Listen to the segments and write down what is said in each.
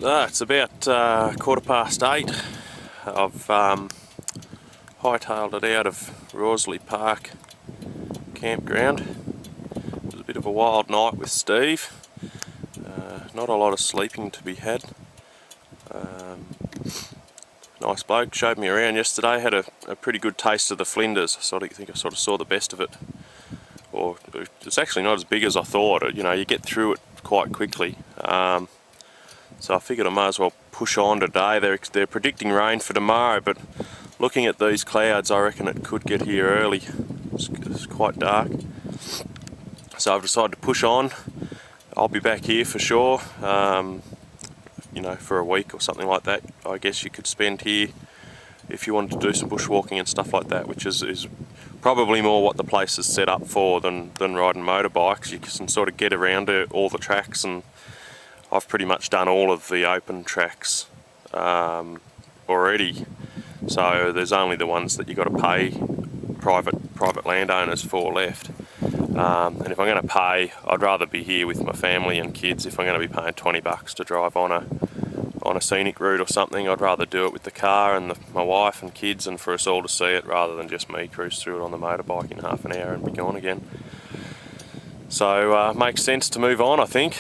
So it's about 8:15. I've hightailed it out of Rorsley Park campground. It was a bit of a wild night with Steve. Not a lot of sleeping to be had. Nice bloke, showed me around yesterday, had a pretty good taste of the Flinders. I think I sort of saw the best of it. Or it's actually not as big as I thought. You know, you get through it quite quickly. So I figured I might as well push on today. They're predicting rain for tomorrow, but looking at these clouds, I reckon it could get here early. It's quite dark. So I've decided to push on. I'll be back here for sure, you know, for a week or something like that. I guess you could spend here if you wanted to do some bushwalking and stuff like that, which is probably more what the place is set up for than riding motorbikes. You can sort of get around all the tracks, and I've pretty much done all of the open tracks already. So there's only the ones that you got to pay private landowners for left. And if I'm going to pay, I'd rather be here with my family and kids. If I'm going to be paying $20 to drive on a scenic route or something, I'd rather do it with the car and my wife and kids, and for us all to see it, rather than just me cruise through it on the motorbike in half an hour and be gone again. So makes sense to move on, I think.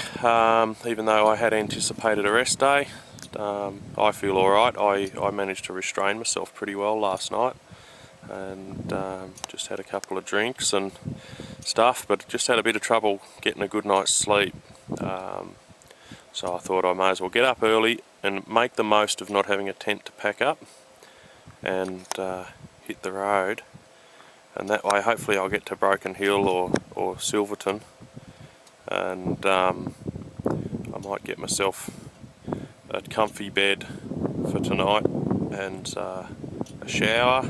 Even though I had anticipated a rest day, I feel alright. I managed to restrain myself pretty well last night, and just had a couple of drinks and stuff, but just had a bit of trouble getting a good night's sleep. So I thought I may as well get up early and make the most of not having a tent to pack up and hit the road. And that way hopefully I'll get to Broken Hill or Silverton, and I might get myself a comfy bed for tonight and a shower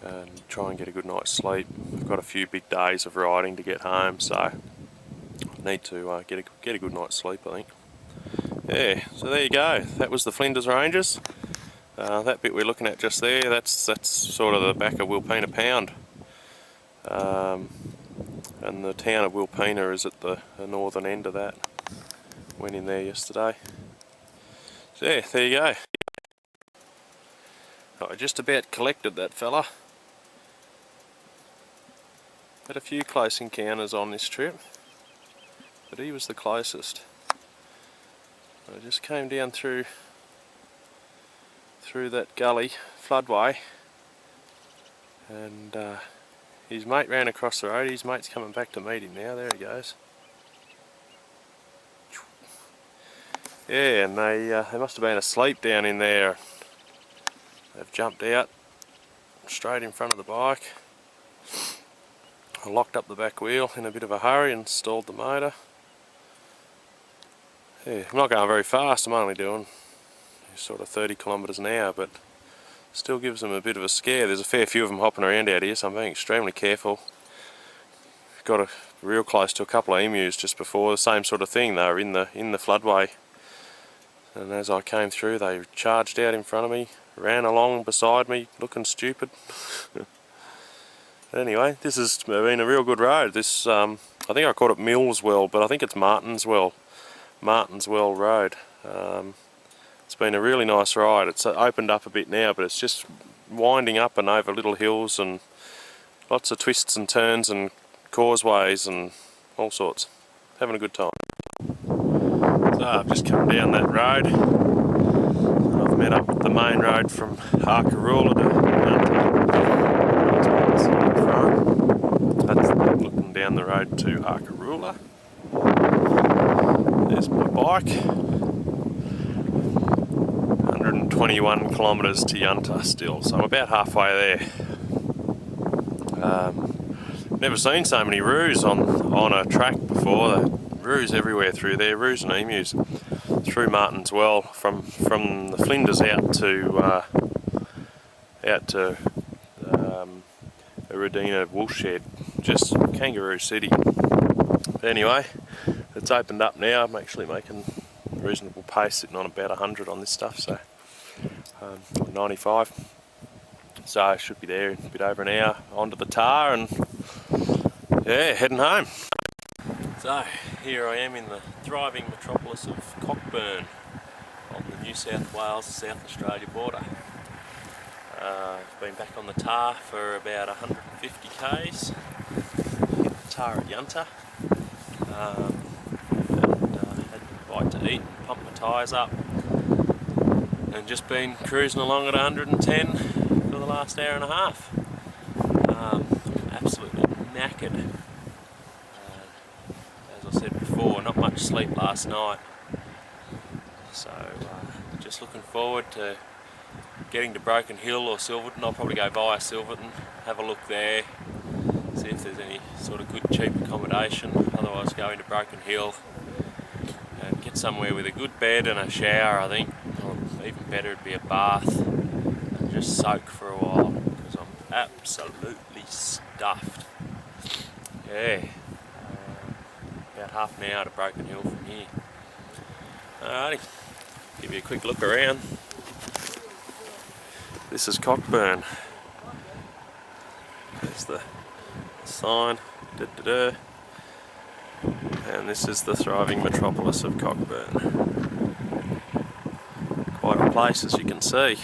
and try and get a good night's sleep. I've got a few big days of riding to get home, so I need to get a good night's sleep, I think. Yeah, so there you go. That was the Flinders Ranges. That bit we're looking at just there, that's sort of the back of Wilpena Pound. And the town of Wilpena is at the northern end of that. Went in there yesterday. So yeah, there you go. I just about collected that fella. Had a few close encounters on this trip, but he was the closest. I just came down through that gully floodway, and his mate ran across the road. His mate's coming back to meet him now. There he goes. Yeah, and they must have been asleep down in there. They've jumped out straight in front of the bike. I locked up the back wheel in a bit of a hurry and stalled the motor. Yeah, I'm not going very fast. I'm only doing sort of 30 kilometres an hour, but still gives them a bit of a scare. There's a fair few of them hopping around out here, so I'm being extremely careful. Got real close to a couple of emus just before, the same sort of thing. They were in the floodway, and as I came through, they charged out in front of me, ran along beside me, looking stupid. Anyway, this has been a real good road. This, I think I called it Millswell, but I think it's Martinswell Road. It's been a really nice ride. It's opened up a bit now, but it's just winding up and over little hills and lots of twists and turns and causeways and all sorts. Having a good time. So I've just come down that road. I've met up with the main road from Arkaroola to That's looking down the road to Arkaroola. There's my bike. 121 kilometres to Yunta still, so I'm about halfway there. Never seen so many roos on a track before. There roos everywhere through there, roos and emus through Martinswell, from the Flinders out to Eridina Woolshed, just Kangaroo City. But anyway, it's opened up now. I'm actually making reasonable pace, sitting on about 100 on this stuff, so 95. So I should be there in a bit over an hour onto the tar, and yeah, heading home. So Here I am in the thriving metropolis of Cockburn on the New South Wales South Australia border. I've been back on the tar for about 150 k's, hit the tar at Yunta, had a bite to eat, pumped my tyres up, and just been cruising along at 110 for the last hour and a half. Absolutely knackered. As I said before, not much sleep last night, so just looking forward to getting to Broken Hill or Silverton. I'll probably go via Silverton, have a look there, see if there's any sort of good cheap accommodation. Otherwise go into Broken Hill and get somewhere with a good bed and a shower, I think. Or even better, it'd be a bath, and just soak for a while because I'm absolutely stuffed. Yeah. About half an hour to Broken Hill from here. Alrighty, give you a quick look around. This is Cockburn. There's the sign, and this is the thriving metropolis of Cockburn. Quite a place, as you can see.